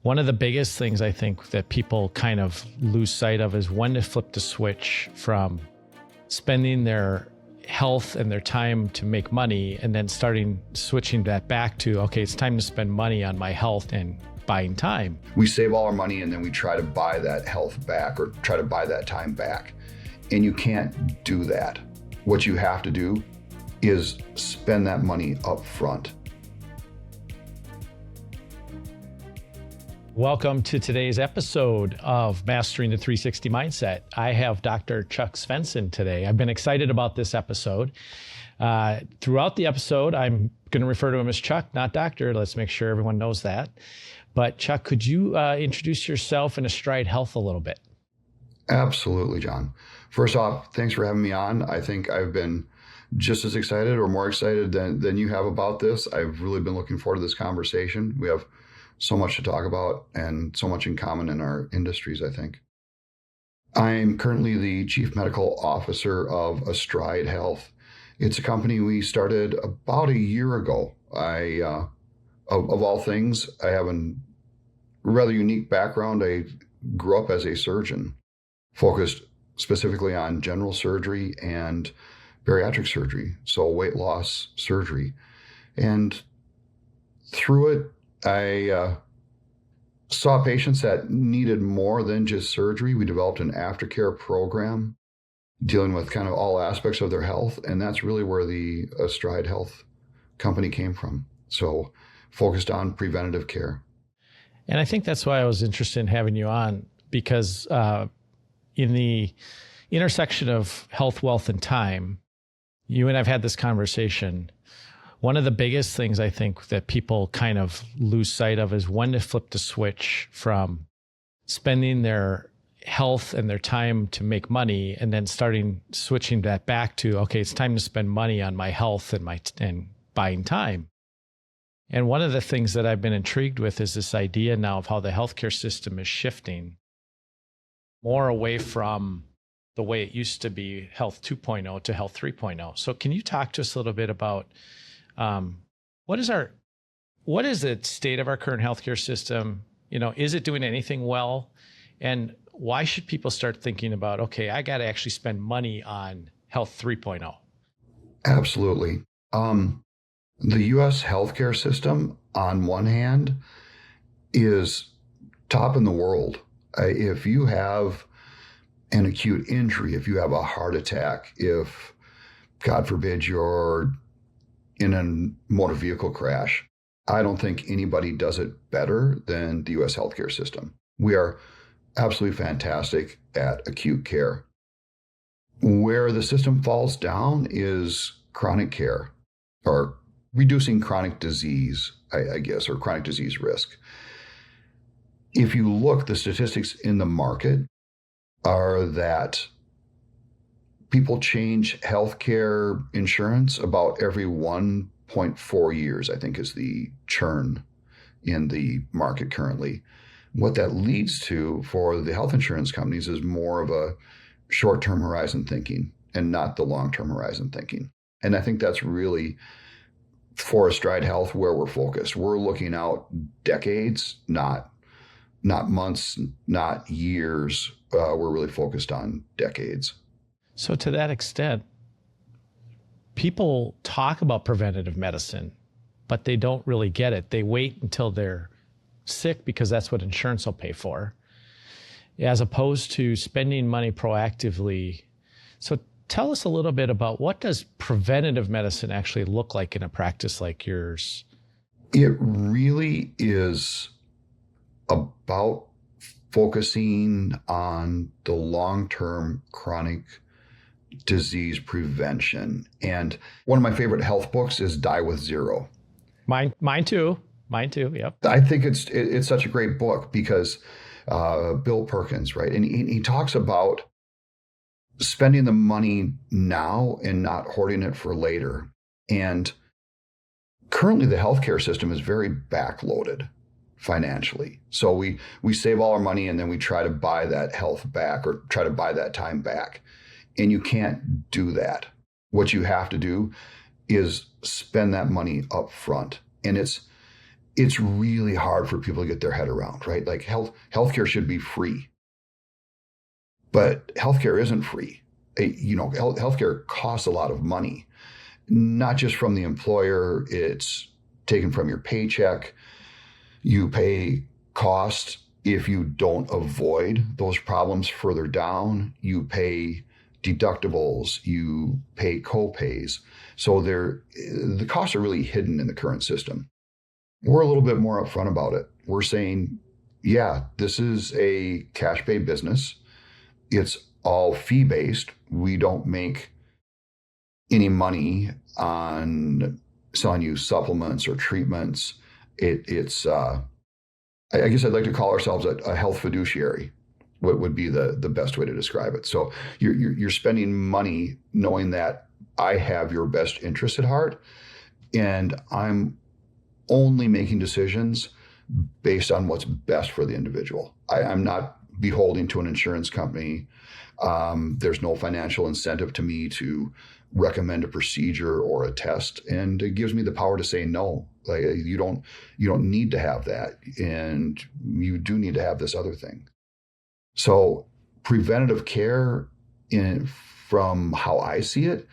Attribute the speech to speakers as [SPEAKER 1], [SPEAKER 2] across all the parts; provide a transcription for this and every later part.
[SPEAKER 1] One of the biggest things I think that people kind of lose sight of is when to flip the switch from spending their health and their time to make money and then switching that back to, okay, it's time to spend money on my health and buying time.
[SPEAKER 2] We save all our money and then we try to buy that health back or try to buy that time back. And you can't do that. What you have to do is spend that money up front.
[SPEAKER 1] Welcome to today's episode of Mastering the 360 Mindset. I have Dr. Chuck Svendsen today. I've been excited about this episode. Throughout the episode, I'm going to refer to him as Chuck, not Doctor. Let's make sure everyone knows that. But Chuck, could you introduce yourself and Astride Health a little bit?
[SPEAKER 2] Absolutely, John. First off, thanks for having me on. I think I've been just as excited or more excited than you have about this. I've really been looking forward to this conversation. We have so much to talk about and so much in common in our industries, I think. I'm currently the Chief Medical Officer of Astride Health. It's a company we started about a year ago. Of all things, I have a rather unique background. I grew up as a surgeon, focused specifically on general surgery and bariatric surgery, so weight loss surgery. And through it, I saw patients that needed more than just surgery. We developed an aftercare program dealing with kind of all aspects of their health. And that's really where the Astride Health company came from. So focused on preventative care.
[SPEAKER 1] And I think that's why I was interested in having you on, because in the intersection of health, wealth, and time, you and I've had this conversation. One of the biggest things I think that people kind of lose sight of is when to flip the switch from spending their health and their time to make money and then switching that back to, okay, it's time to spend money on my health and buying time. And one of the things that I've been intrigued with is this idea now of how the healthcare system is shifting more away from the way it used to be, Health 2.0 to Health 3.0. So can you talk to us a little bit about what is the state of our current healthcare system? Is it doing anything well? And why should people start thinking about, okay, I got to actually spend money on Health 3.0?
[SPEAKER 2] Absolutely. The U.S. healthcare system, on one hand, is top in the world. If you have an acute injury, if you have a heart attack, if, God forbid, you're in a motor vehicle crash, I don't think anybody does it better than the U.S. healthcare system. We are absolutely fantastic at acute care. Where the system falls down is chronic care, or reducing chronic disease, I guess, or chronic disease risk. If you look, the statistics in the market are that people change healthcare insurance about every 1.4 years, I think is the churn in the market currently. What that leads to for the health insurance companies is more of a short-term horizon thinking and not the long-term horizon thinking. And I think that's really, for Astride Health, where we're focused. We're looking out decades, not months, not years. We're really focused on decades.
[SPEAKER 1] So to that extent, people talk about preventative medicine, but they don't really get it. They wait until they're sick because that's what insurance will pay for, as opposed to spending money proactively. So tell us a little bit about, what does preventative medicine actually look like in a practice like yours?
[SPEAKER 2] It really is about focusing on the long-term chronic disease prevention. And one of my favorite health books is Die with Zero.
[SPEAKER 1] Mine too. Yep.
[SPEAKER 2] I think it's such a great book because Bill Perkins, right? And he talks about spending the money now and not hoarding it for later. And currently the healthcare system is very backloaded financially. So we save all our money and then we try to buy that health back or try to buy that time back. And you can't do that. What you have to do is spend that money up front. And it's really hard for people to get their head around, right? Like healthcare should be free, but healthcare isn't free. Healthcare costs a lot of money, not just from the employer. It's taken from your paycheck. You pay costs if you don't avoid those problems further down. You pay deductibles, you pay co-pays. So the costs are really hidden in the current system. We're a little bit more upfront about it. We're saying, yeah, this is a cash pay business. It's all fee-based. We don't make any money on selling you supplements or treatments. I guess I'd like to call ourselves a health fiduciary. What would be the best way to describe it? So you're spending money knowing that I have your best interest at heart, and I'm only making decisions based on what's best for the individual. I'm not beholden to an insurance company. There's no financial incentive to me to recommend a procedure or a test, and it gives me the power to say no. Like you don't need to have that, and you do need to have this other thing. So preventative care, from how I see it,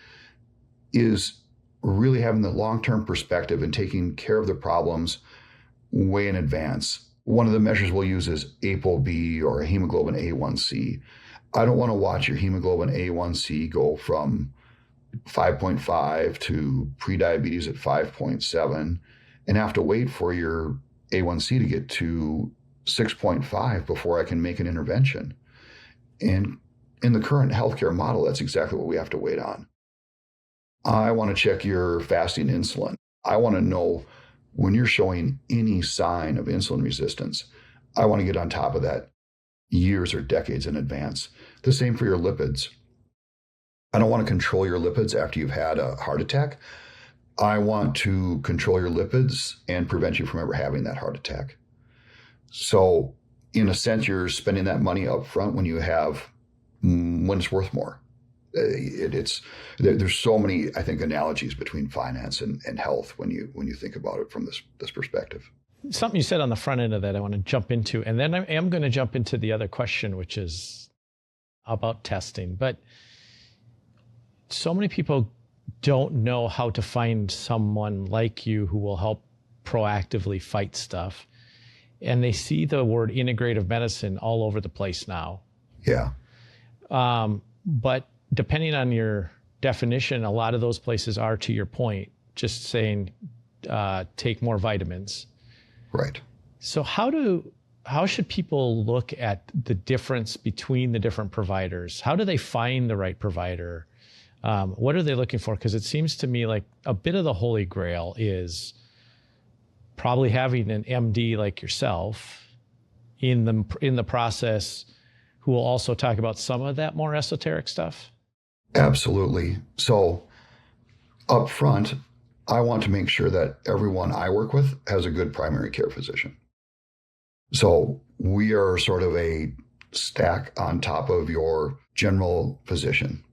[SPEAKER 2] is really having the long-term perspective and taking care of the problems way in advance. One of the measures we'll use is ApoB, or hemoglobin A1C. I don't want to watch your hemoglobin A1C go from 5.5 to prediabetes at 5.7 and have to wait for your A1C to get to 6.5 before I can make an intervention. And in the current healthcare model, that's exactly what we have to wait on. I want to check your fasting insulin. I want to know when you're showing any sign of insulin resistance. I want to get on top of that years or decades in advance. The same for your lipids. I don't want to control your lipids after you've had a heart attack. I want to control your lipids and prevent you from ever having that heart attack. So in a sense, you're spending that money up front when it's worth more. There's so many, I think, analogies between finance and health when you think about it from this perspective.
[SPEAKER 1] Something you said on the front end of that I want to jump into, and then I am going to jump into the other question, which is about testing. But so many people don't know how to find someone like you who will help proactively fight stuff. And they see the word integrative medicine all over the place now.
[SPEAKER 2] Yeah.
[SPEAKER 1] But depending on your definition, a lot of those places are, to your point, just saying, take more vitamins.
[SPEAKER 2] Right.
[SPEAKER 1] So how should people look at the difference between the different providers? How do they find the right provider? What are they looking for? Because it seems to me like a bit of the holy grail is probably having an MD like yourself in the process, who will also talk about some of that more esoteric stuff.
[SPEAKER 2] Absolutely. So up front, I want to make sure that everyone I work with has a good primary care physician. So we are sort of a stack on top of your general physician.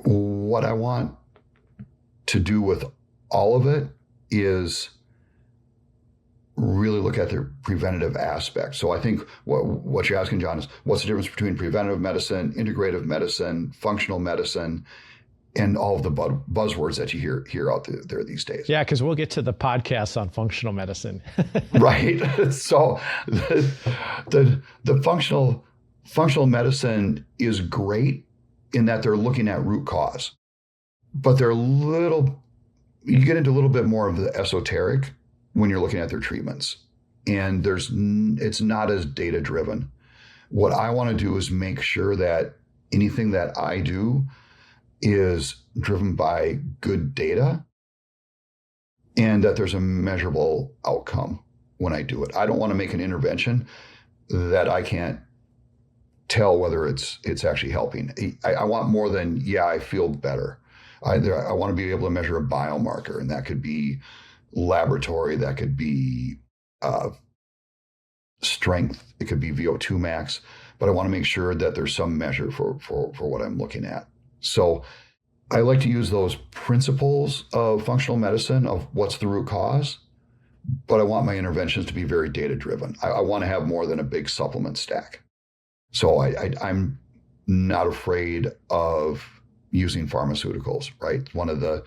[SPEAKER 2] What I want to do with all of it is really look at the preventative aspect. So I think what you're asking, John, is what's the difference between preventive medicine, integrative medicine, functional medicine, and all of the buzzwords that you hear out there these days.
[SPEAKER 1] Yeah, because we'll get to the podcast on functional medicine.
[SPEAKER 2] Right. So the functional medicine is great in that they're looking at root cause, but you get into a little bit more of the esoteric when you're looking at their treatments, and it's not as data driven. What I want to do is make sure that anything that I do is driven by good data and that there's a measurable outcome when I do it. I don't want to make an intervention that I can't tell whether it's actually helping. I want more than, I feel better. I want to be able to measure a biomarker, and that could be laboratory, that could be strength, it could be VO2 max, but I want to make sure that there's some measure for what I'm looking at. So I like to use those principles of functional medicine of what's the root cause, but I want my interventions to be very data driven. I want to have more than a big supplement stack. So I'm not afraid of using pharmaceuticals, right? One of the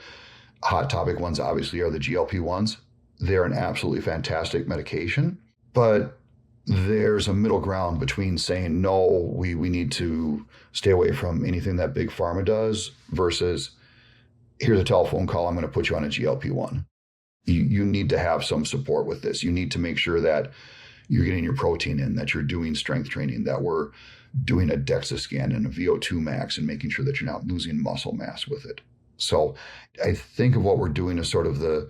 [SPEAKER 2] hot topic ones obviously are the GLP-1s. They're an absolutely fantastic medication, but there's a middle ground between saying, no, we need to stay away from anything that big pharma does versus here's a telephone call, I'm going to put you on a GLP-1. You need to have some support with this. You need to make sure that you're getting your protein in, that you're doing strength training, that we're doing a DEXA scan and a VO2 max and making sure that you're not losing muscle mass with it. So I think of what we're doing as sort of the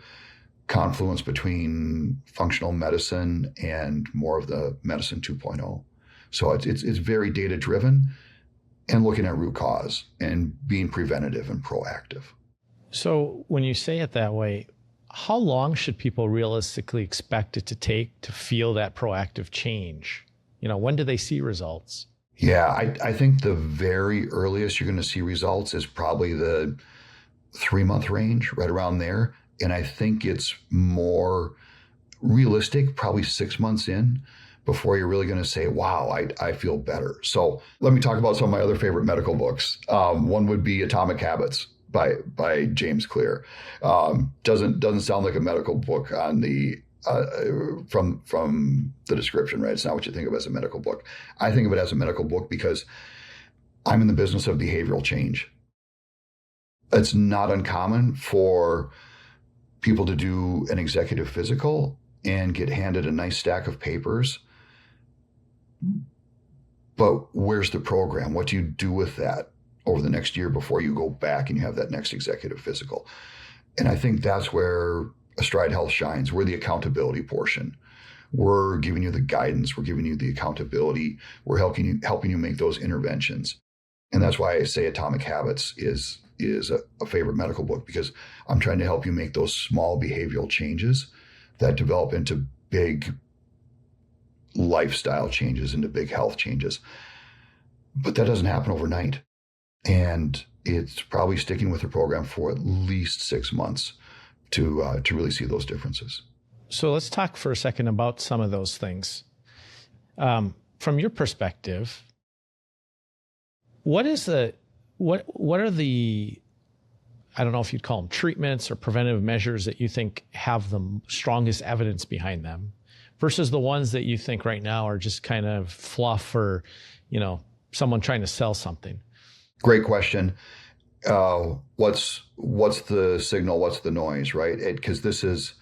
[SPEAKER 2] confluence between functional medicine and more of the medicine 2.0. So it's very data driven and looking at root cause and being preventative and proactive.
[SPEAKER 1] So when you say it that way, how long should people realistically expect it to take to feel that proactive change? When do they see results?
[SPEAKER 2] Yeah, I think the very earliest you're going to see results is probably the 3-month range, right around there. And I think it's more realistic, probably 6 months in, before you're really going to say, wow, I feel better. So let me talk about some of my other favorite medical books. One would be Atomic Habits by James Clear. Doesn't sound like a medical book on the from the description, right? It's not what you think of as a medical book. I think of it as a medical book because I'm in the business of behavioral change. It's not uncommon for people to do an executive physical and get handed a nice stack of papers. But where's the program? What do you do with that over the next year before you go back and you have that next executive physical? And I think that's where Astride Health shines. We're the accountability portion. We're giving you the guidance. We're giving you the accountability. We're helping you make those interventions. And that's why I say Atomic Habits is a favorite medical book, because I'm trying to help you make those small behavioral changes that develop into big lifestyle changes, into big health changes. But that doesn't happen overnight. And it's probably sticking with the program for at least 6 months to really see those differences.
[SPEAKER 1] So let's talk for a second about some of those things. From your perspective, what are the, I don't know if you'd call them treatments or preventive measures that you think have the strongest evidence behind them versus the ones that you think right now are just kind of fluff or, someone trying to sell something?
[SPEAKER 2] Great question. What's the signal? What's the noise, right? Because this is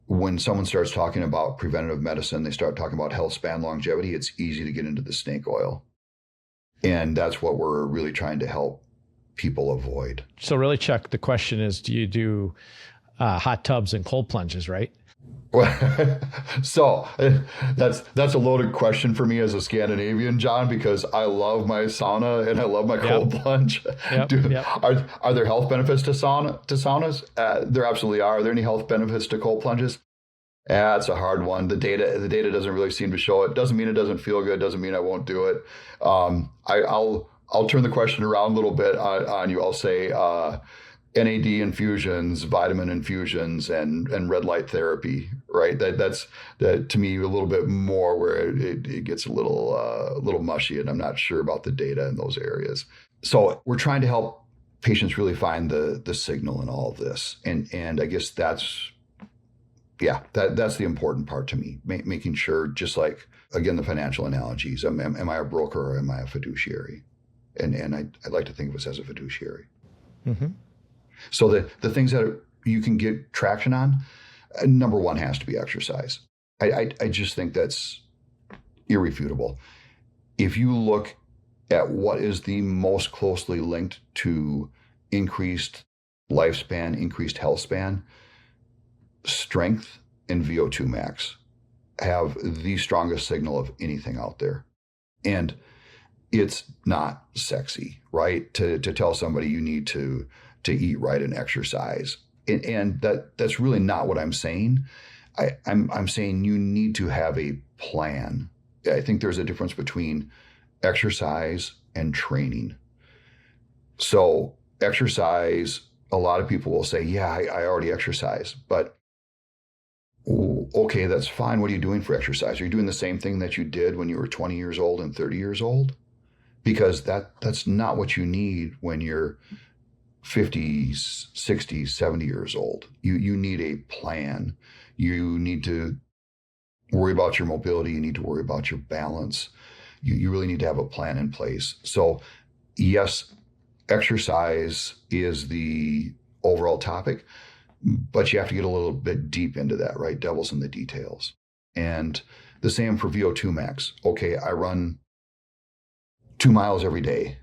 [SPEAKER 2] when someone starts talking about preventative medicine, they start talking about health span longevity. It's easy to get into the snake oil. And that's what we're really trying to help people avoid.
[SPEAKER 1] So really, Chuck, the question is, do you do hot tubs and cold plunges, right?
[SPEAKER 2] So that's a loaded question for me as a Scandinavian, John, because I love my sauna and I love my cold plunge. Are there health benefits to saunas? There absolutely are. Are there any health benefits to cold plunges? It's a hard one. The data doesn't really seem to show it. Doesn't mean it doesn't feel good. Doesn't mean I won't do it. I'll turn the question around a little bit on you. I'll say NAD infusions, vitamin infusions, and red light therapy. Right. That's to me a little bit more where it gets a little mushy, and I'm not sure about the data in those areas. So we're trying to help patients really find the signal in all of this, and I guess that's the important part to me, making sure, just like, again, the financial analogies, am I a broker or am I a fiduciary? And I like to think of us as a fiduciary. Mm-hmm. So the things that you can get traction on, number one has to be exercise. I just think that's irrefutable. If you look at what is the most closely linked to increased lifespan, increased health span, strength and VO2 max have the strongest signal of anything out there. And it's not sexy, right? To tell somebody you need to eat right and exercise. And that's really not what I'm saying. I'm saying you need to have a plan. I think there's a difference between exercise and training. So exercise, a lot of people will say, yeah, I already exercise, but Okay, that's fine. What are you doing for exercise? Are you doing the same thing that you did when you were 20 years old and 30 years old? Because that's not what you need when you're 50s, 60s, 70 years old. You need a plan. You need to worry about your mobility. You need to worry about your balance. You really need to have a plan in place. So yes, exercise is the overall topic, but you have to get a little bit deep into that, right? Devil's in the details. And the same for VO2 max. Okay, I run 2 miles every day.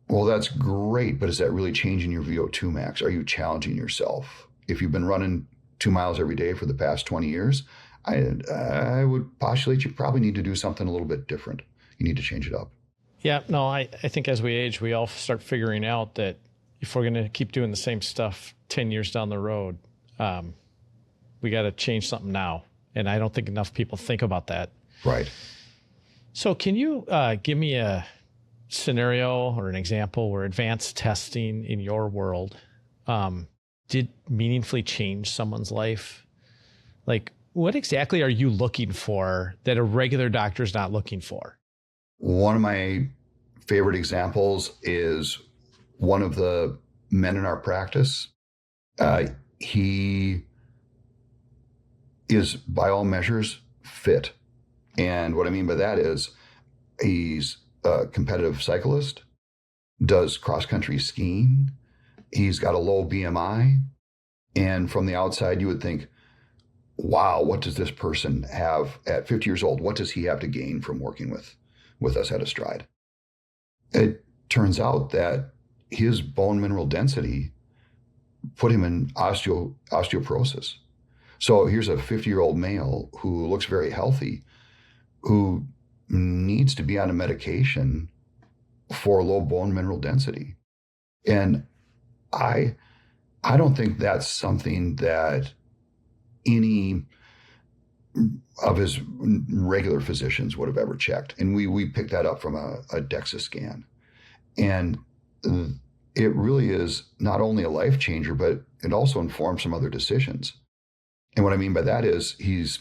[SPEAKER 2] Well, that's great, but is that really changing your VO2 max? Are you challenging yourself? If you've been running 2 miles every day for the past 20 years, I would postulate you probably need to do something a little bit different. You need to change it up.
[SPEAKER 1] Yeah, no, I think as we age, we all start figuring out that if we're going to keep doing the same stuff 10 years down the road, we got to change something now. And I don't think enough people think about that.
[SPEAKER 2] Right.
[SPEAKER 1] So can you give me a scenario or an example where advanced testing in your world did meaningfully change someone's life? Like, what exactly are you looking for that a regular doctor is not looking for?
[SPEAKER 2] One of my favorite examples is one of the men in our practice. He is, by all measures, fit. And what I mean by that is he's a competitive cyclist, does cross-country skiing. He's got a low BMI. And from the outside, you would think, wow, what does this person have at 50 years old? What does he have to gain from working with us at Astride? It turns out that his bone mineral density put him in osteoporosis. So here's a 50-year-old male who looks very healthy, who needs to be on a medication for low bone mineral density. And I don't think that's something that any of his regular physicians would have ever checked. And we picked that up from a DEXA scan. And it really is not only a life changer, but it also informs some other decisions. And what I mean by that is he's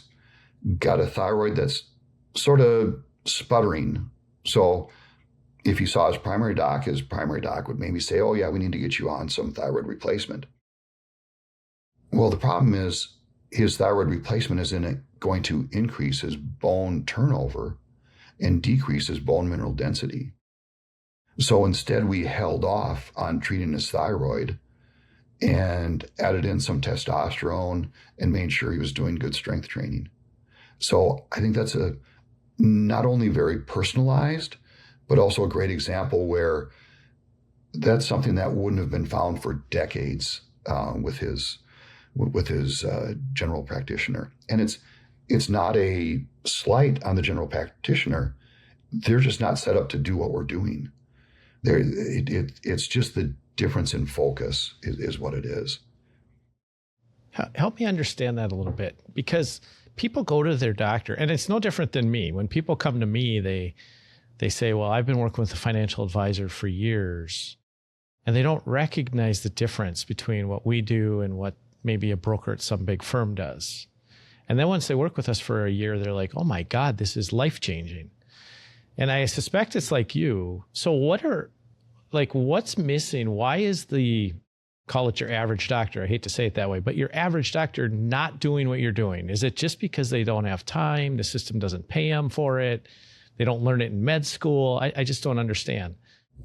[SPEAKER 2] got a thyroid that's sort of sputtering. So if he saw his primary doc would maybe say, oh yeah, we need to get you on some thyroid replacement. Well, the problem is his thyroid replacement isn't going to increase his bone turnover and decrease his bone mineral density. So instead we held off on treating his thyroid and added in some testosterone and made sure he was doing good strength training. So I think that's a not only very personalized, but also a great example where that's something that wouldn't have been found for decades with his general practitioner. And it's not a slight on the general practitioner. They're just not set up to do what we're doing. It's just the difference in focus is what it is.
[SPEAKER 1] Help me understand that a little bit, because people go to their doctor, and it's no different than me. When people come to me, they say, well, I've been working with a financial advisor for years, and they don't recognize the difference between what we do and what maybe a broker at some big firm does. And then once they work with us for a year, they're like, oh my God, this is life-changing. And I suspect it's like you. So what's missing? Why is call it your average doctor, I hate to say it that way, but your average doctor not doing what you're doing? Is it just because they don't have time? The system doesn't pay them for it? They don't learn it in med school? I just don't understand.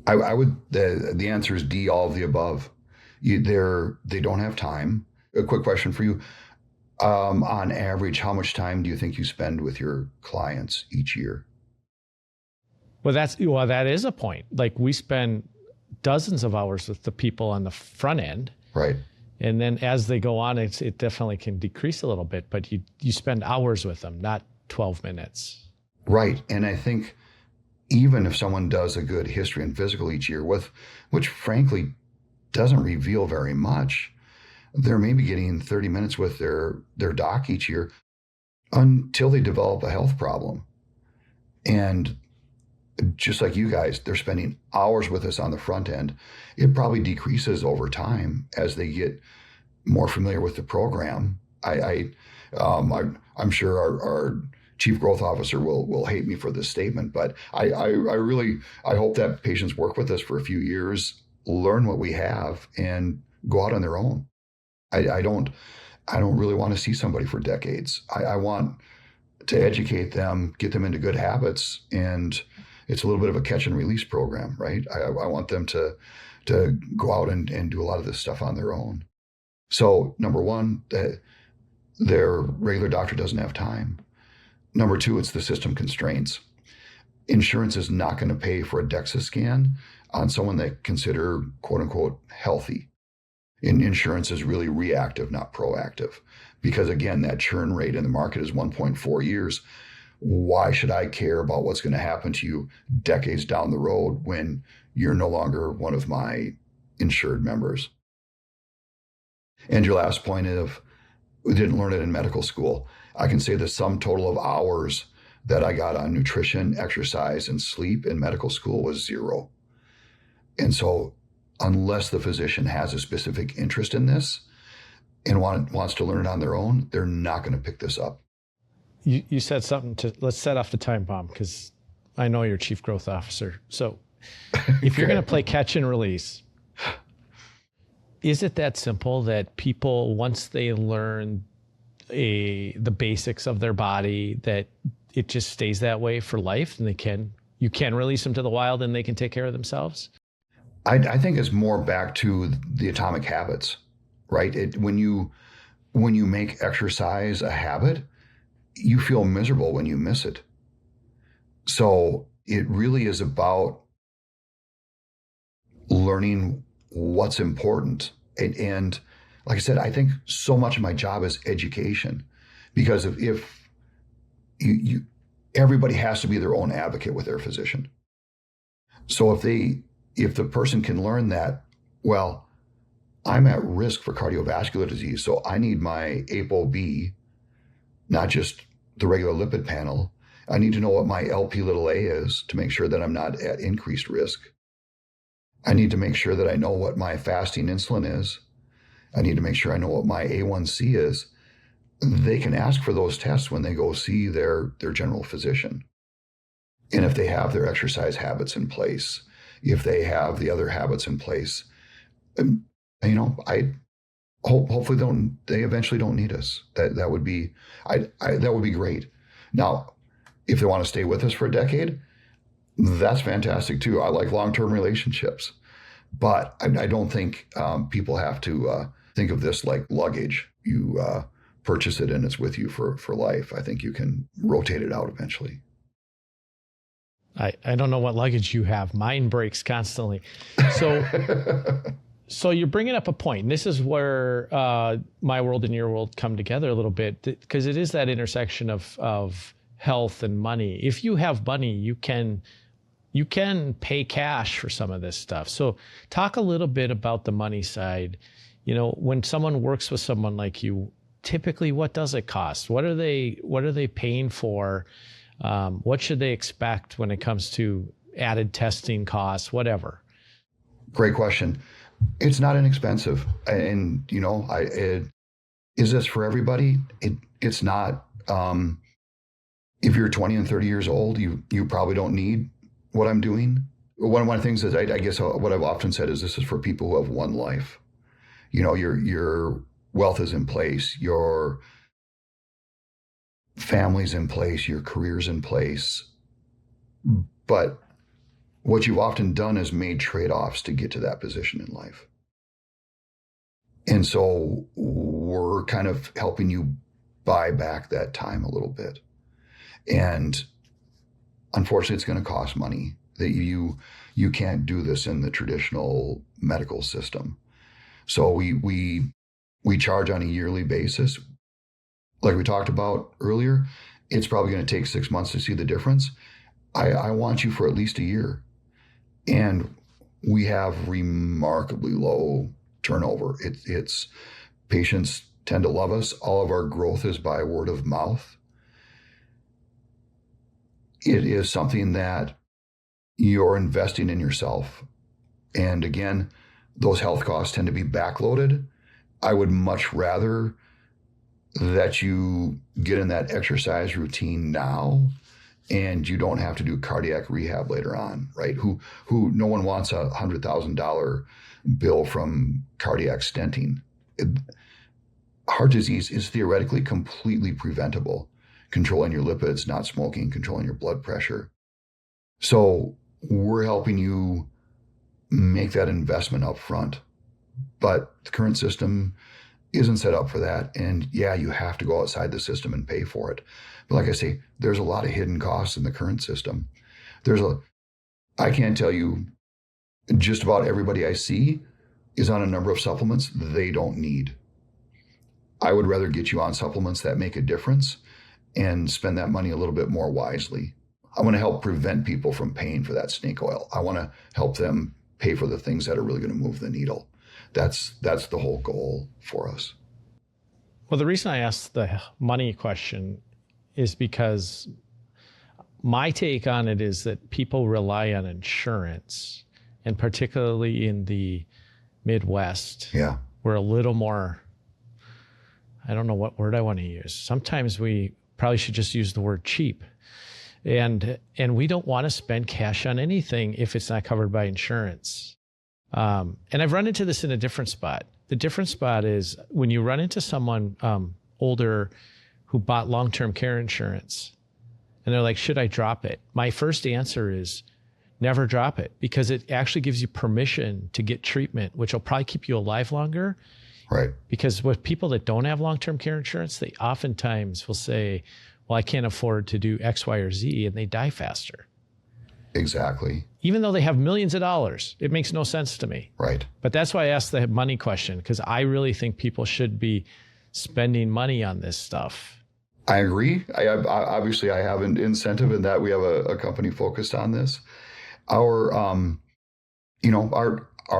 [SPEAKER 2] The answer is D, all of the above. They don't have time. A quick question for you. On average, how much time do you think you spend with your clients each year?
[SPEAKER 1] Well, that is a point. Like, we spend dozens of hours with the people on the front end.
[SPEAKER 2] Right.
[SPEAKER 1] And then as they go on, it definitely can decrease a little bit, but you spend hours with them, not 12 minutes.
[SPEAKER 2] Right. And I think even if someone does a good history and physical each year, which frankly doesn't reveal very much, they're maybe getting 30 minutes with their doc each year until they develop a health problem. And just like you guys, they're spending hours with us on the front end. It probably decreases over time as they get more familiar with the program. I'm sure our chief growth officer will hate me for this statement, but I hope that patients work with us for a few years, learn what we have, and go out on their own. I don't really want to see somebody for decades. I want to educate them, get them into good habits, and it's a little bit of a catch and release program, right? I want them to go out and do a lot of this stuff on their own. So number one, their regular doctor doesn't have time. Number two, it's the system constraints. Insurance is not going to pay for a DEXA scan on someone they consider quote unquote healthy. Insurance is really reactive, not proactive. Because again, that churn rate in the market is 1.4 years. Why should I care about what's going to happen to you decades down the road when you're no longer one of my insured members? And your last point of, we didn't learn it in medical school. I can say the sum total of hours that I got on nutrition, exercise, and sleep in medical school was 0. And so unless the physician has a specific interest in this and wants to learn it on their own, they're not going to pick this up.
[SPEAKER 1] You said something let's set off the time bomb, because I know you're chief growth officer. So if you're going to play catch and release, is it that simple that people, once they learn the basics of their body, that it just stays that way for life, and you can release them to the wild and they can take care of themselves?
[SPEAKER 2] I think it's more back to the atomic habits, right? When you make exercise a habit, you feel miserable when you miss it. So it really is about learning what's important. And like I said, I think so much of my job is education, because if everybody has to be their own advocate with their physician. So if the person can learn that, well, I'm at risk for cardiovascular disease, so I need my ApoB, not just the regular lipid panel. I need to know what my Lp(a) is to make sure that I'm not at increased risk. I need to make sure that I know what my fasting insulin is. I need to make sure I know what my A1C is. They can ask for those tests when they go see their general physician. And if they have their exercise habits in place, if they have the other habits in place, I hopefully they eventually don't need us. That would be that would be great. Now, if they want to stay with us for a decade, that's fantastic too. I like long-term relationships, but I don't think people have to think of this like luggage. You purchase it and it's with you for life. I think you can rotate it out eventually.
[SPEAKER 1] I don't know what luggage you have. Mine breaks constantly. So you're bringing up a point. And this is where my world and your world come together a little bit, because it is that intersection of health and money. If you have money, you can pay cash for some of this stuff. So talk a little bit about the money side. When someone works with someone like you, typically what does it cost? What are they paying for? What should they expect when it comes to added testing costs, whatever?
[SPEAKER 2] Great question. It's not inexpensive. And, is this for everybody? It's not. If you're 20 and 30 years old, you probably don't need what I'm doing. One of the things is, I guess what I've often said is, this is for people who have one life. Your wealth is in place, your family's in place, your career's in place. But what you've often done is made trade-offs to get to that position in life. And so we're kind of helping you buy back that time a little bit. And unfortunately, it's going to cost money. That you can't do this in the traditional medical system. So we charge on a yearly basis. Like we talked about earlier, it's probably going to take 6 months to see the difference. I want you for at least a year. And we have remarkably low turnover. It's patients tend to love us. All of our growth is by word of mouth. It is something that you're investing in yourself. And again, those health costs tend to be backloaded. I would much rather that you get in that exercise routine now, and you don't have to do cardiac rehab later on, right? Who no one wants a $100,000 bill from cardiac stenting. Heart disease is theoretically completely preventable. Controlling your lipids, not smoking, controlling your blood pressure. So we're helping you make that investment up front. But the current system isn't set up for that. And yeah, you have to go outside the system and pay for it. But like I say, there's a lot of hidden costs in the current system. I can't tell you, just about everybody I see is on a number of supplements they don't need. I would rather get you on supplements that make a difference and spend that money a little bit more wisely. I want to help prevent people from paying for that snake oil. I want to help them pay for the things that are really going to move the needle. That's the whole goal for us.
[SPEAKER 1] Well, the reason I asked the money question is because my take on it is that people rely on insurance, and particularly in the Midwest, we're a little more, I don't know what word I want to use. Sometimes we probably should just use the word cheap. And we don't want to spend cash on anything if it's not covered by insurance. And I've run into this in a different spot. The different spot is when you run into someone older who bought long-term care insurance and they're like, should I drop it? My first answer is never drop it, because it actually gives you permission to get treatment, which will probably keep you alive longer.
[SPEAKER 2] Right.
[SPEAKER 1] Because with people that don't have long-term care insurance, they oftentimes will say, well, I can't afford to do X, Y, or Z, and they die faster.
[SPEAKER 2] Exactly.
[SPEAKER 1] Even though they have millions of dollars, it makes no sense to me.
[SPEAKER 2] Right.
[SPEAKER 1] But that's why I asked the money question, because I really think people should be spending money on this stuff.
[SPEAKER 2] I agree. Obviously, I have an incentive in that we have a company focused on this. Our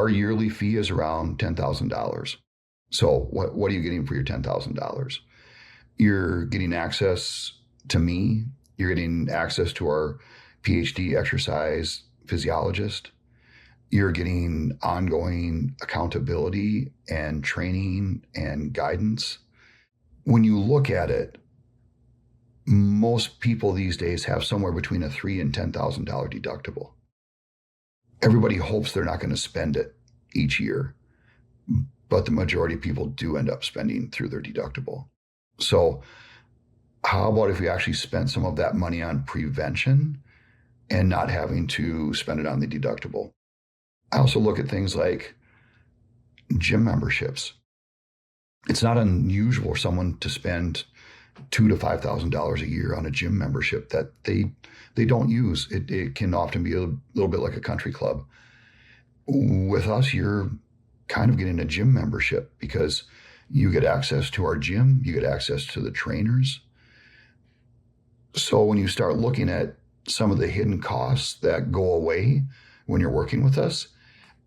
[SPEAKER 2] yearly fee is around $10,000. So what are you getting for your $10,000? You're getting access to me. You're getting access to our PhD exercise physiologist. You're getting ongoing accountability and training and guidance. When you look at it, most people these days have somewhere between a $3,000 and $10,000 deductible. Everybody hopes they're not going to spend it each year, but the majority of people do end up spending through their deductible. So how about if we actually spent some of that money on prevention and not having to spend it on the deductible? I also look at things like gym memberships. It's not unusual for someone to spend $2,000 to $5,000 a year on a gym membership that they don't use. It can often be a little bit like a country club. With us, you're kind of getting a gym membership because you get access to our gym, you get access to the trainers. So when you start looking at some of the hidden costs that go away when you're working with us,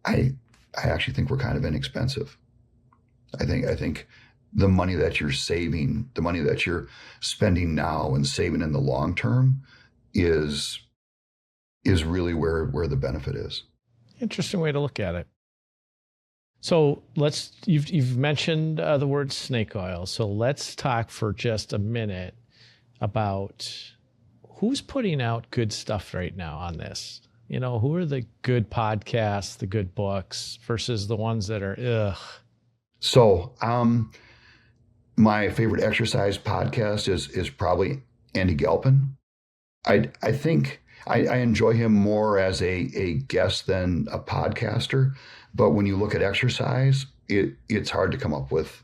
[SPEAKER 2] I actually think we're kind of inexpensive. I think the money that you're saving, the money that you're spending now and saving in the long term is really where the benefit is.
[SPEAKER 1] Interesting way to look at it. So you've mentioned the word snake oil. So let's talk for just a minute about who's putting out good stuff right now on this. Who are the good podcasts, the good books versus the ones that are ugh?
[SPEAKER 2] So my favorite exercise podcast is probably Andy Galpin. I think I enjoy him more as a guest than a podcaster. But when you look at exercise, it's hard to come up with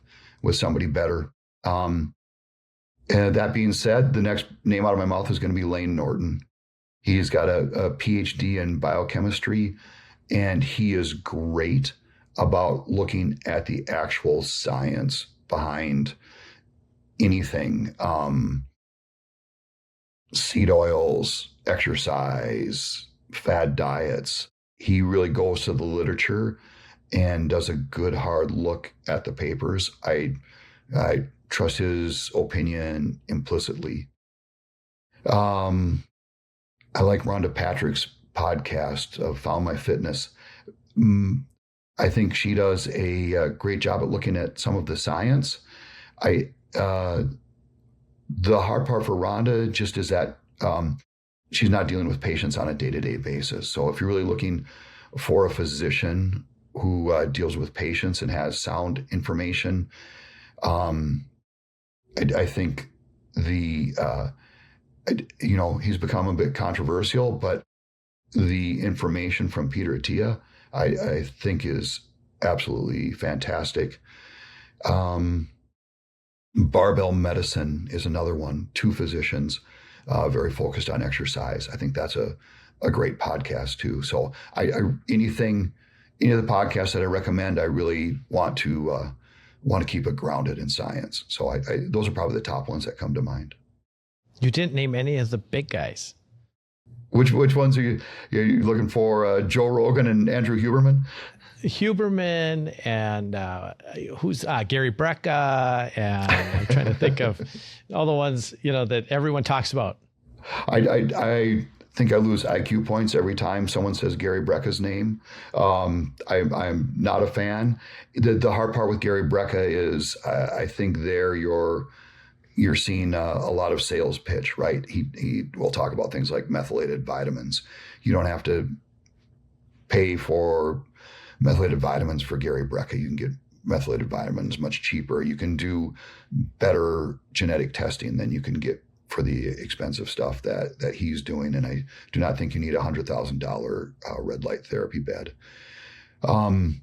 [SPEAKER 2] somebody better. And that being said, the next name out of my mouth is going to be Lane Norton. He's got a PhD in biochemistry, and he is great about looking at the actual science behind anything. Seed oils, exercise, fad diets. He really goes to the literature and does a good hard look at the papers. I trust his opinion implicitly. I like Rhonda Patrick's podcast of Found My Fitness. I think she does a great job at looking at some of the science. I the hard part for Rhonda just is that she's not dealing with patients on a day-to-day basis. So if you're really looking for a physician who deals with patients and has sound information, I think he's become a bit controversial, but the information from Peter Attia, I think is absolutely fantastic. Barbell medicine is another one. 2 physicians, very focused on exercise. I think that's a great podcast too. So any of the podcasts that I recommend, I really want to keep it grounded in science. So those are probably the top ones that come to mind.
[SPEAKER 1] You didn't name any of the big guys.
[SPEAKER 2] Which ones are you looking for? Joe Rogan and Andrew Huberman?
[SPEAKER 1] Huberman and who's Gary Brecka, and I'm trying to think of all the ones that everyone talks about.
[SPEAKER 2] I think I lose IQ points every time someone says Gary Brecka's name. I'm not a fan. The hard part with Gary Brecka is I think there you're seeing a lot of sales pitch, right? He will talk about things like methylated vitamins. You don't have to pay for methylated vitamins for Gary Brecka. You can get methylated vitamins much cheaper. You can do better genetic testing than you can get for the expensive stuff that he's doing. And I do not think you need a $100,000 red light therapy bed. The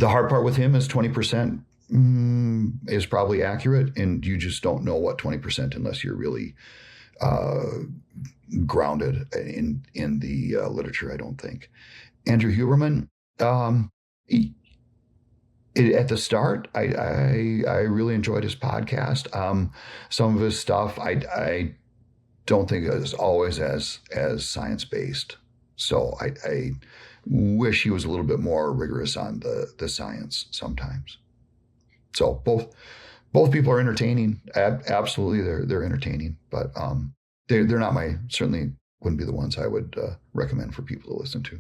[SPEAKER 2] hard part with him is 20% is probably accurate, and you just don't know what 20% unless you're really grounded in the literature, I don't think. Andrew Huberman, at the start, I really enjoyed his podcast. Some of his stuff I don't think is always as science-based. So I wish he was a little bit more rigorous on the science sometimes. So both people are entertaining. Absolutely, they're entertaining, but they're not certainly wouldn't be the ones I would recommend for people to listen to.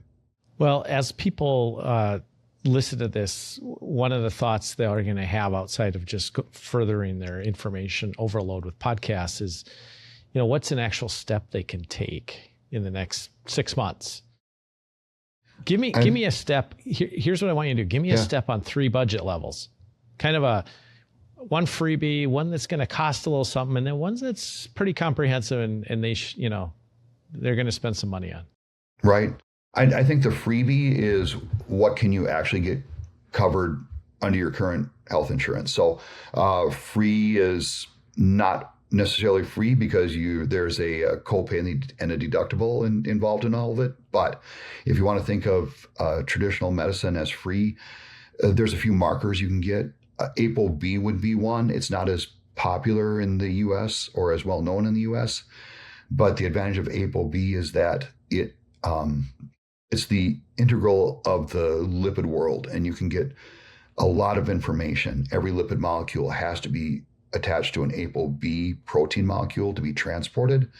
[SPEAKER 1] Well, as people listen to this, one of the thoughts they are going to have outside of just furthering their information overload with podcasts is, what's an actual step they can take in the next 6 months? Give me a step. Here's what I want you to do. Give me a step on 3 budget levels. Kind of one freebie, one that's going to cost a little something, and then one that's pretty comprehensive and they they're going to spend some money on.
[SPEAKER 2] Right. I think the freebie is what can you actually get covered under your current health insurance. So free is not necessarily free because there's a copay and a deductible involved in all of it. But if you want to think of traditional medicine as free, there's a few markers you can get. ApoB would be one. It's not as popular in the U.S. or as well known in the U.S., but the advantage of ApoB is that it's the integral of the lipid world, and you can get a lot of information. Every lipid molecule has to be attached to an ApoB protein molecule to be transported.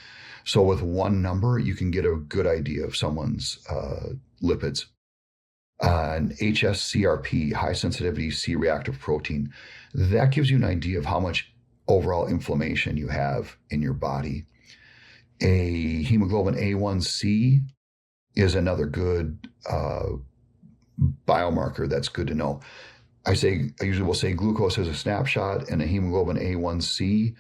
[SPEAKER 2] So with one number, you can get a good idea of someone's lipids. An HSCRP, high sensitivity C-reactive protein, that gives you an idea of how much overall inflammation you have in your body. A hemoglobin A1C is another good biomarker that's good to know. I usually will say glucose is a snapshot, and a hemoglobin A1C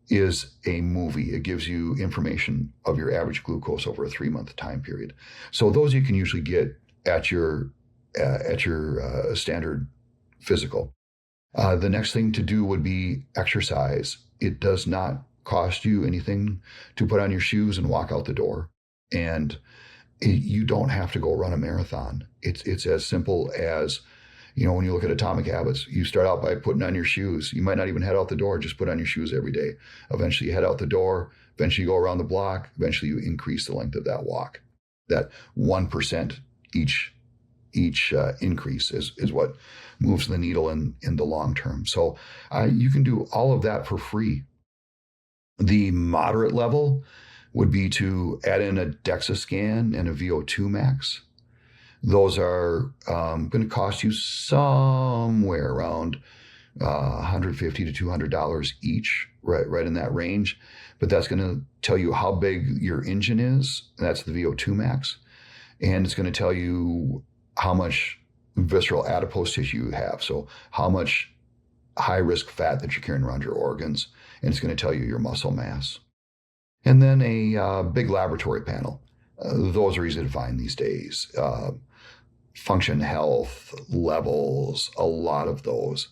[SPEAKER 2] is a movie. It gives you information of your average glucose over a 3-month time period. So those you can usually get at your standard physical. The next thing to do would be exercise. It does not cost you anything to put on your shoes and walk out the door, and you don't have to go run a marathon. It's as simple as, when you look at Atomic Habits, you start out by putting on your shoes. You might not even head out the door, just put on your shoes every day. Eventually you head out the door, eventually you go around the block, eventually you increase the length of that walk. That 1% each increase is what moves the needle in the long term. So you can do all of that for free. The moderate level would be to add in a DEXA scan and a VO2 max. Those are going to cost you somewhere around $150 to $200 each, right in that range. But that's going to tell you how big your engine is. That's the VO2 max. And it's going to tell you how much visceral adipose tissue you have. So how much high risk fat that you're carrying around your organs. And it's going to tell you your muscle mass. And then a big laboratory panel. Those are easy to find these days. Function health levels, a lot of those.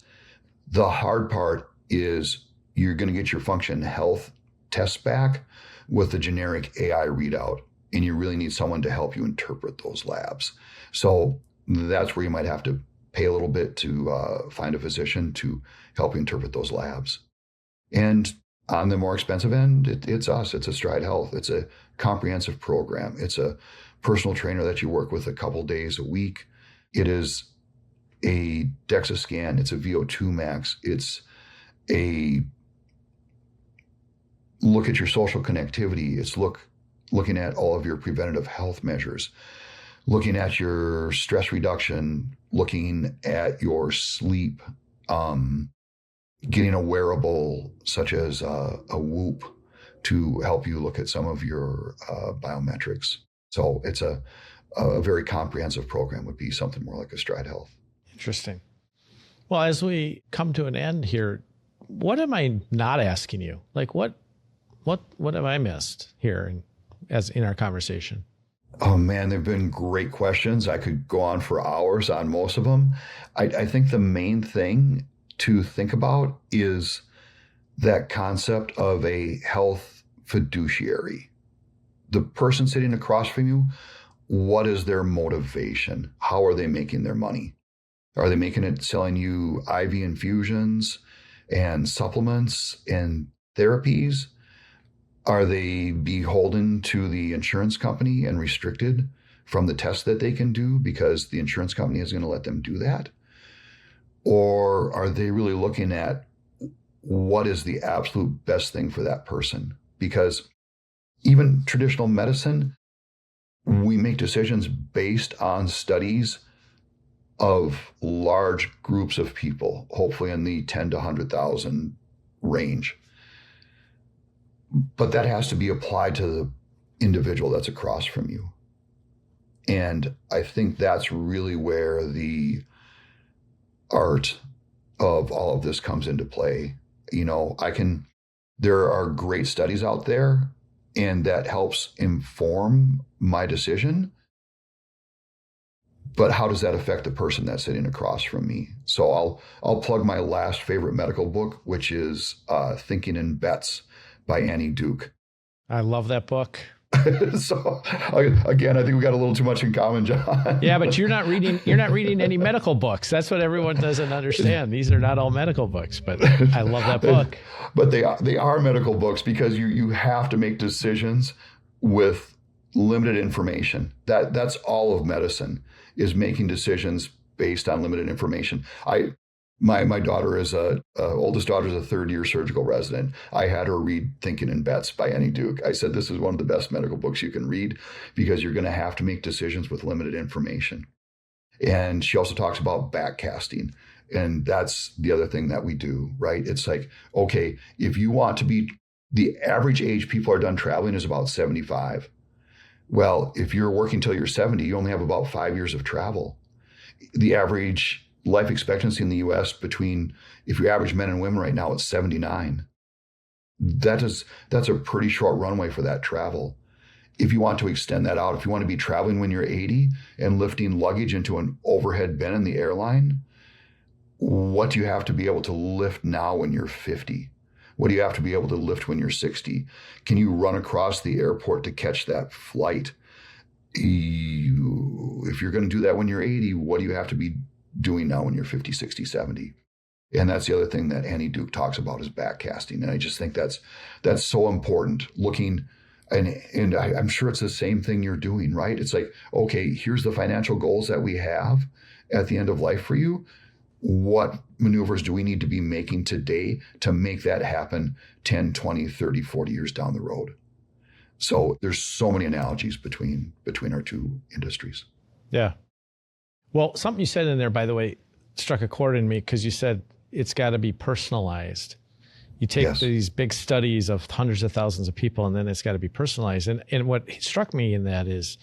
[SPEAKER 2] The hard part is you're going to get your function health tests back with a generic AI readout, and you really need someone to help you interpret those labs. So that's where you might have to pay a little bit to find a physician to help you interpret those labs. And on the more expensive end, it's us. It's Astride Health. It's a comprehensive program. It's a personal trainer that you work with a couple days a week. It is a DEXA scan. It's a VO2 max. It's a look at your social connectivity. It's looking at all of your preventative health measures, looking at your stress reduction, looking at your sleep, getting a wearable such as a Whoop to help you look at some of your biometrics. So it's a very comprehensive program, would be something more like Astride Health.
[SPEAKER 1] Interesting. Well, as we come to an end here, what am I not asking you? Like what have I missed here in our conversation?
[SPEAKER 2] Oh man, they've been great questions. I could go on for hours on most of them. I think the main thing to think about is that concept of a health fiduciary. The person sitting across from you, what is their motivation? How are they making their money? Are they making it selling you IV infusions and supplements and therapies? Are they beholden to the insurance company and restricted from the tests that they can do because the insurance company is going to let them do that? Or are they really looking at what is the absolute best thing for that person? Because even traditional medicine, we make decisions based on studies of large groups of people, hopefully in the 10 to 100,000 range. But that has to be applied to the individual that's across from you. And I think that's really where the art of all of this comes into play. There are great studies out there, and that helps inform my decision. But how does that affect the person that's sitting across from me? So I'll plug my last favorite medical book, which is Thinking in Bets by Annie Duke.
[SPEAKER 1] I love that book.
[SPEAKER 2] So again, I think we got a little too much in common, John.
[SPEAKER 1] Yeah, but you're not reading any medical books. That's what everyone doesn't understand. These are not all medical books, but I love that book.
[SPEAKER 2] But they are medical books because you have to make decisions with limited information. That's all of medicine, is making decisions based on limited information. My daughter oldest daughter is a third-year surgical resident. I had her read Thinking in Bets by Annie Duke. I said, this is one of the best medical books you can read because you're going to have to make decisions with limited information. And she also talks about backcasting. And that's the other thing that we do, right? It's like, okay, if you want to be, the average age people are done traveling is about 75. Well, if you're working till you're 70, you only have about 5 years of travel. The average life expectancy in the US if you average men and women right now, it's 79. That's a pretty short runway for that travel. If you want to extend that out, if you want to be traveling when you're 80 and lifting luggage into an overhead bin in the airline, what do you have to be able to lift now when you're 50? What do you have to be able to lift when you're 60? Can you run across the airport to catch that flight? If you're going to do that when you're 80, what do you have to be doing now when you're 50, 60, 70? And that's the other thing that Annie Duke talks about is backcasting. And I just think that's so important. Looking, and I'm sure it's the same thing you're doing, right? It's like, okay, here's the financial goals that we have at the end of life for you. What maneuvers do we need to be making today to make that happen 10, 20, 30, 40 years down the road? So there's so many analogies between our two industries.
[SPEAKER 1] Yeah. Well, something you said in there, by the way, struck a chord in me because you said, it's got to be personalized. You take
[SPEAKER 2] Yes.
[SPEAKER 1] these big studies of hundreds of thousands of people, and then it's got to be personalized. And what struck me in that is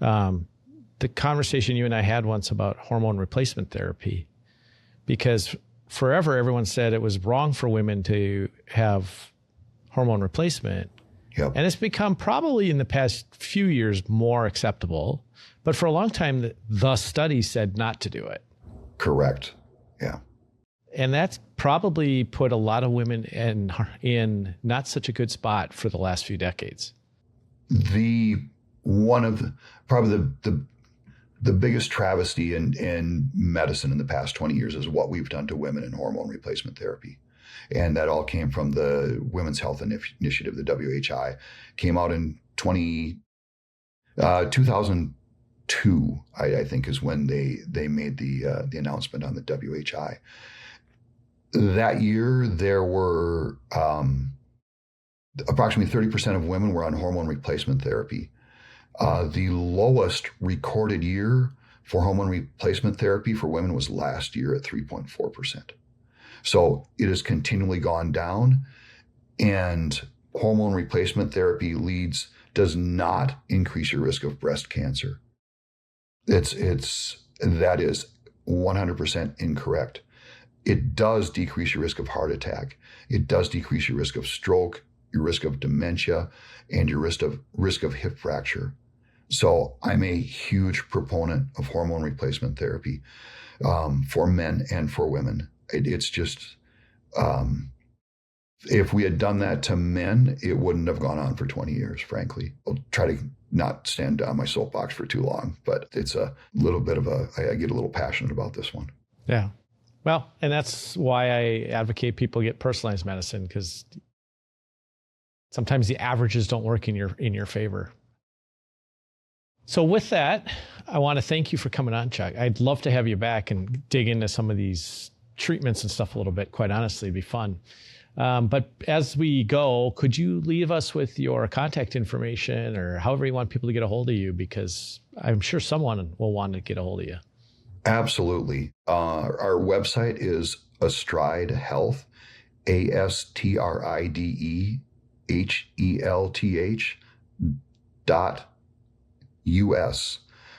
[SPEAKER 1] the conversation you and I had once about hormone replacement therapy, because forever everyone said it was wrong for women to have hormone replacement.
[SPEAKER 2] Yep.
[SPEAKER 1] And it's become probably in the past few years more acceptable. But for a long time, the study said not to do it.
[SPEAKER 2] Correct. Yeah.
[SPEAKER 1] And that's probably put a lot of women in not such a good spot for the last few decades.
[SPEAKER 2] Probably the biggest travesty in medicine in the past 20 years is what we've done to women in hormone replacement therapy. And that all came from the Women's Health Initiative, the WHI. Came out in 2002, I think, is when they made the announcement on the WHI. That year, there were approximately 30% of women were on hormone replacement therapy. The lowest recorded year for hormone replacement therapy for women was last year at 3.4%. So it has continually gone down, and hormone replacement therapy does not increase your risk of breast cancer. That is 100% incorrect. It does decrease your risk of heart attack. It does decrease your risk of stroke, your risk of dementia, and your risk of hip fracture. So I'm a huge proponent of hormone replacement therapy for men and for women. It's just, if we had done that to men, it wouldn't have gone on for 20 years, frankly. I'll try to not stand on my soapbox for too long, but it's a little bit of I get a little passionate about this one.
[SPEAKER 1] Yeah. Well, and that's why I advocate people get personalized medicine, because sometimes the averages don't work in your favor. So with that, I want to thank you for coming on, Chuck. I'd love to have you back and dig into some of these treatments and stuff a little bit. Quite honestly, it'd be fun. But as we go, could you leave us with your contact information or however you want people to get a hold of you? Because I'm sure someone will want to get a hold of you.
[SPEAKER 2] Absolutely. Our website is Astride Health, ASTRIDEHEALTH.US.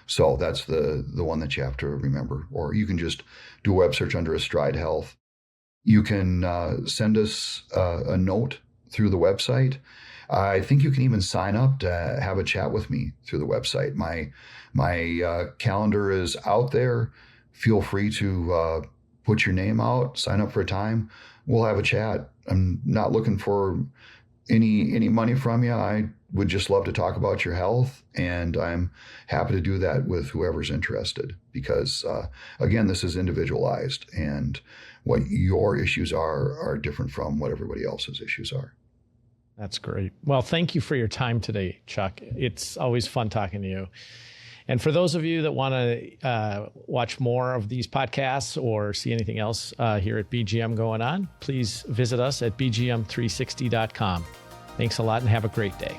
[SPEAKER 2] So that's the one that you have to remember. Or you can just do a web search under Astride Health. You can send us a note through the website. I think you can even sign up to have a chat with me through the website. My calendar is out there. Feel free to put your name out, sign up for a time. We'll have a chat. I'm not looking for any money from you. I would just love to talk about your health, and I'm happy to do that with whoever's interested, because again, this is individualized, and what your issues are different from what everybody else's issues are.
[SPEAKER 1] That's great. Well, thank you for your time today, Chuck. It's always fun talking to you. And for those of you that want to watch more of these podcasts or see anything else here at BGM going on, please visit us at bgm360.com. Thanks a lot and have a great day.